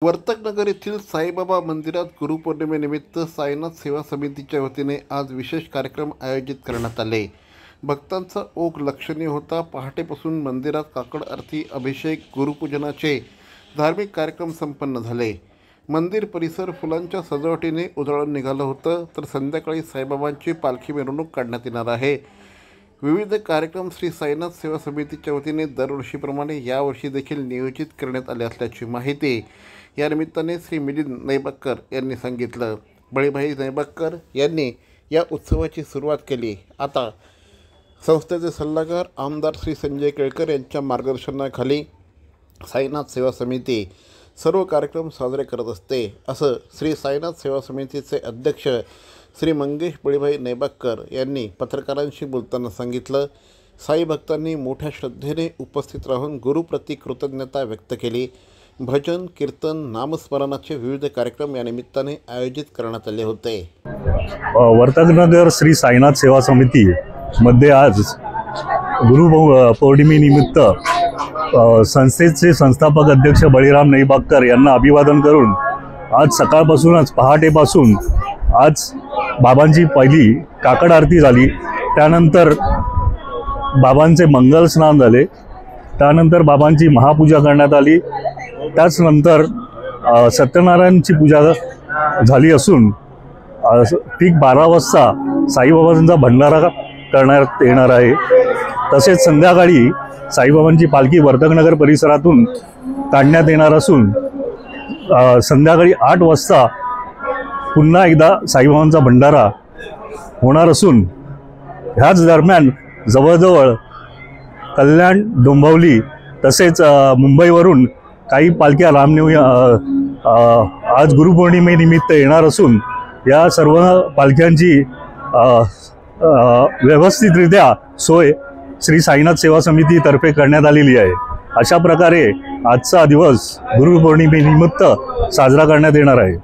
वर्तकनगर येथील साईबाबा मंदिरात गुरुपौर्णिमेनिमित्त साईनाथ सेवा समितीच्या वतीने आज विशेष कार्यक्रम आयोजित करण्यात आले। भक्तांचा ओघ लक्षणीय होता। पहाटेपासून मंदिरात काकड आरती, अभिषेक, गुरुपूजनाचे धार्मिक कार्यक्रम संपन्न झाले। मंदिर परिसर फुलांच्या सजावटीने उजळून निघालं होतं, तर संध्याकाळी साईबाबांची पालखी मिरवणूक काढण्यात येणार आहे। विविध कार्यक्रम श्री साईनाथ सेवा समितीच्या वतीने दरवर्षीप्रमाणे यावर्षी देखील नियोजित करण्यात आले असल्याची माहिती या निमित्ताने श्री मिलिंद नैबाळकर यांनी सांगितलं। बळीभाई नैबाळकर यांनी या उत्सवाची सुरुवात केली। आता संस्थेचे सल्लागार आमदार श्री संजय केळकर यांच्या मार्गदर्शनाखाली साईनाथ सेवा समिती सर्व कार्यक्रम साजरे करत असते, असं श्री साईनाथ सेवा समितीचे अध्यक्ष श्री मंगेश बळीभाई नैबाळकर यांनी पत्रकारांशी बोलताना सांगितलं। साई भक्तांनी मोठ्या श्रद्धेने उपस्थित राहून गुरुप्रती कृतज्ञता व्यक्त केली। भजन, कीर्तन, नामस्मरणाचे विविध कार्यक्रम या निमित्ताने आयोजित करण्यात आले होते। वर्तकनगर श्री साईनाथ सेवा समिती मध्ये आज गुरु पौर्णिमेनिमित्त संस्थेचे संस्थापक अध्यक्ष बळीराम नैबाळकर यांना अभिवादन करून आज सकाळपासूनच पहाटेपासून आज बाबांची पहिली काकड आरती झाली। त्यानंतर बाबांचे मंगल स्नान झाले। त्यानंतर बाबांची महापूजा करण्यात आली। त्याचनंतर सत्यनारायणची पूजा झाली असून ठीक 12 वाजता साईबाबांचा भंडारा करण्यात येणार आहे। तसेच संध्याकाळी साईबाबांची पालखी वर्तकनगर परिसरातून काढण्यात येणार असून संध्याकाळी 8 वाजता पुन्हा एकदा साईबाबांचा भंडारा होणार असून ह्याच दरम्यान जवळजवळ कल्याण, डोंबिवली तसेच मुंबईवरून काही पालख्या आज गुरुपौर्णिमेनिमित्त येणार असून या सर्व पालख्यांची व्यवस्थितरित्या सोय श्री साईनाथ सेवा समितीतर्फे करण्यात आलेली आहे। अशा प्रकारे आजचा दिवस गुरुपौर्णिमेनिमित्त साजरा करण्यात येणार आहे।